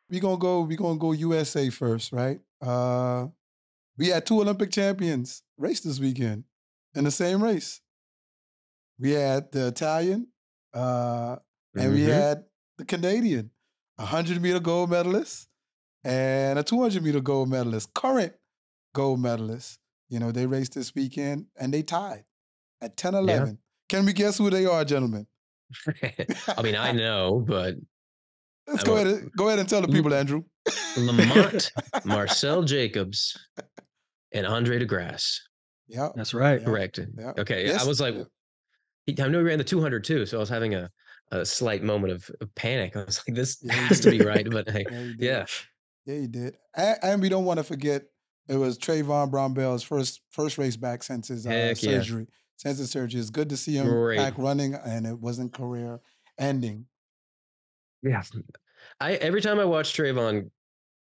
we gonna go USA first, right? We had two Olympic champions race this weekend in the same race. We had the Italian, and we Mm-hmm. had the Canadian, 100-meter gold medalist and a 200-meter gold medalist, current gold medalist. They raced this weekend and they tied at 10 Yeah. 11. Can we guess who they are, gentlemen? I mean, I know, but Let's I'm a, go ahead and tell the people, Andrew. Lamont, Marcel Jacobs, and Andre De Grasse. Yeah, That's right. Correct. yeah. Okay. Yes, I was like, yeah. I know he ran the 200 too, so I was having a slight moment of panic. I was like, this Yeah, has to be right. But hey, Yeah, he did. yeah. Yeah, he did. And we don't want to forget it was Trayvon Brown Bell's first race back since his Heck yeah. surgery. Since his surgery, it's good to see him Great. back running, and it wasn't career ending. Yeah. Every time I watch Trayvon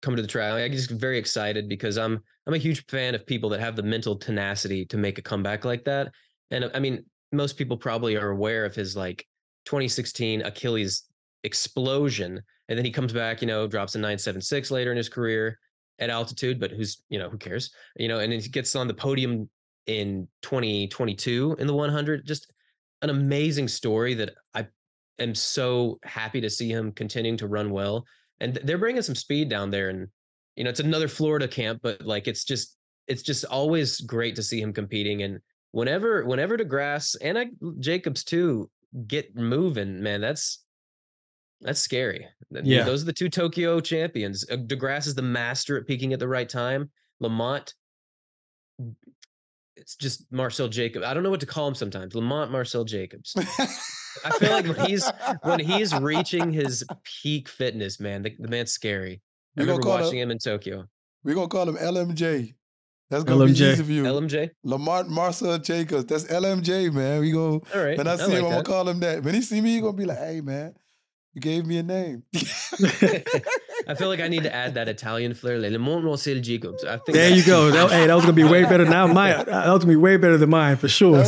come to the track, I get just very excited because I'm a huge fan of people that have the mental tenacity to make a comeback like that. And I mean, most people probably are aware of his like 2016 Achilles explosion, and then he comes back, drops a 9.76 later in his career at altitude, but who cares, and he gets on the podium in 2022 in the 100. Just an amazing story that I am so happy to see him continuing to run well. And they're bringing some speed down there, and it's another Florida camp, but like it's just always great to see him competing. And whenever DeGrasse and Jacobs too get moving, man, that's scary. Yeah. Those are the two Tokyo champions. DeGrasse is the master at peaking at the right time. Lamont, it's just Marcel Jacobs. I don't know what to call him sometimes. Lamont Marcel Jacobs. I feel like when he's reaching his peak fitness, man, the man's scary. I remember watching him in Tokyo. We're gonna call him LMJ. That's gonna be easy for you. LMJ? Lamont Marcel Jacobs. That's LMJ, man. All right. When I see him, I'm gonna call him that. When he see me, he's gonna be like, hey man, you gave me a name. I feel like I need to add that Italian flair. Lamont Marcel Jacobs. I think there you go. That was gonna be way better now. That was gonna be way better than mine for sure. It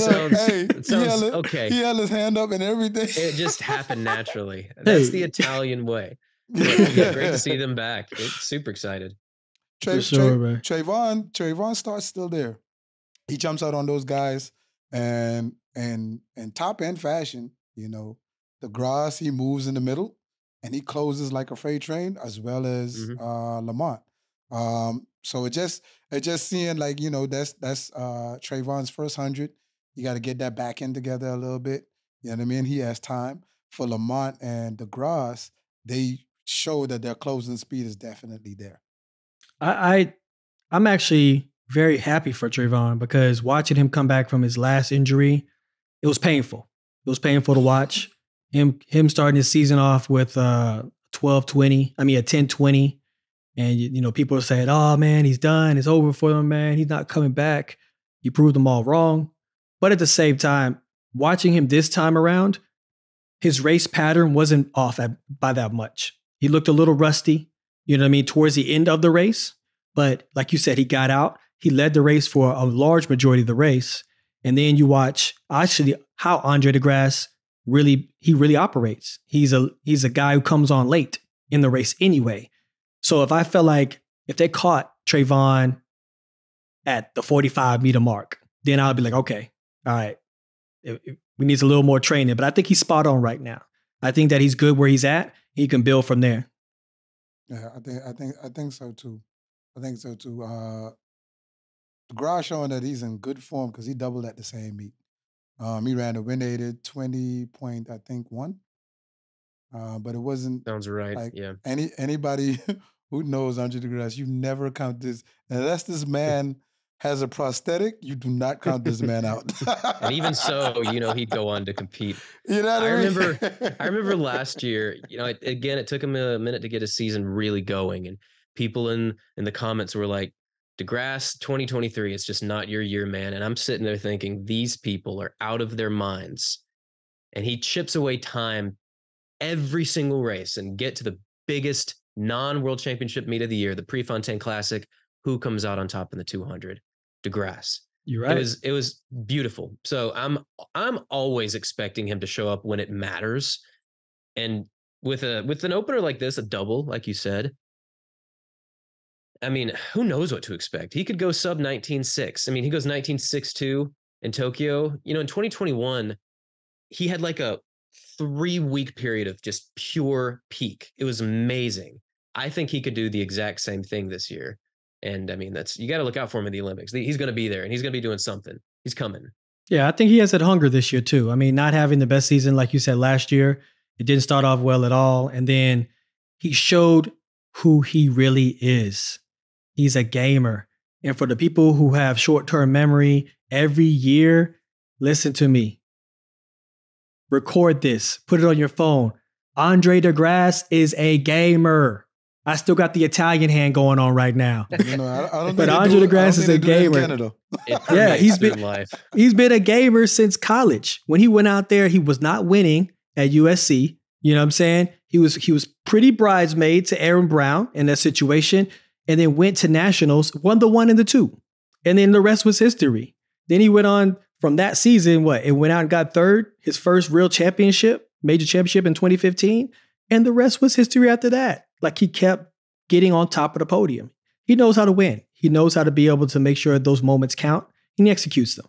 sounds okay. He held his hand up and everything. It just happened naturally. That's the Italian way. But, yeah, great to see them back. Super excited. Trayvon starts still there. He jumps out on those guys and top end fashion, De Grasse, he moves in the middle and he closes like a freight train, as well as Lamont. So it just seeing like, that's Trayvon's first 100. You got to get that back end together a little bit. You know what I mean? He has time. For Lamont and De Grasse, they show that their closing speed is definitely there. I'm actually very happy for Trayvon because watching him come back from his last injury, it was painful. It was painful to watch him starting his season off with 12:20. I mean, a 10:20, and people are saying, "Oh man, he's done. It's over for him, man. He's not coming back." He proved them all wrong. But at the same time, watching him this time around, his race pattern wasn't off by that much. He looked a little rusty. You know what I mean? Towards the end of the race. But like you said, he got out. He led the race for a large majority of the race. And then you watch actually how Andre De Grasse really operates. He's a guy who comes on late in the race anyway. So if I felt like if they caught Trayvon at the 45-meter mark, then I'll be like, okay, all right, we need a little more training. But I think he's spot on right now. I think that he's good where he's at. He can build from there. Yeah, I think so too. De Grasse showing that he's in good form because he doubled at the same meet. He ran a wind-aided 20 point, I think, 1. But it wasn't. Sounds right. Like yeah. Anybody who knows Andre De Grasse, you never count this unless this man has a prosthetic. You do not count this man out. And even so, he'd go on to compete. You know what I mean? remember last year. Again, it took him a minute to get his season really going, and people in the comments were like, De Grasse 2023, it's just not your year, man. And I'm sitting there thinking, these people are out of their minds. And he chips away time every single race and get to the biggest non-world championship meet of the year, the Prefontaine Classic. Who comes out on top in the 200? De Grasse. You're right. It was beautiful. So I'm always expecting him to show up when it matters. And with an opener like this, a double, like you said, I mean, who knows what to expect? He could go sub 19.6. I mean, he goes 19.62 in Tokyo. You know, in 2021, he had like a 3-week period of just pure peak. It was amazing. I think he could do the exact same thing this year. And I mean, you got to look out for him in the Olympics. He's going to be there and he's going to be doing something. He's coming. Yeah, I think he has that hunger this year too. I mean, not having the best season, like you said, last year, it didn't start off well at all. And then he showed who he really is. He's a gamer. And for the people who have short-term memory, every year, listen to me. Record this. Put it on your phone. Andre De Grasse is a gamer. I still got the Italian hand going on right now. You know, I don't But think Andre De Grasse is a gamer. Yeah, he's been a gamer since college. When he went out there, he was not winning at USC. You know what I'm saying? He was pretty bridesmaid to Aaron Brown in that situation, and then went to nationals, won the 1 and the 2. And then the rest was history. Then he went on from that season, it went out and got third, his first real championship, major championship in 2015. And the rest was history after that. Like, he kept getting on top of the podium. He knows how to win. He knows how to be able to make sure those moments count, and he executes them.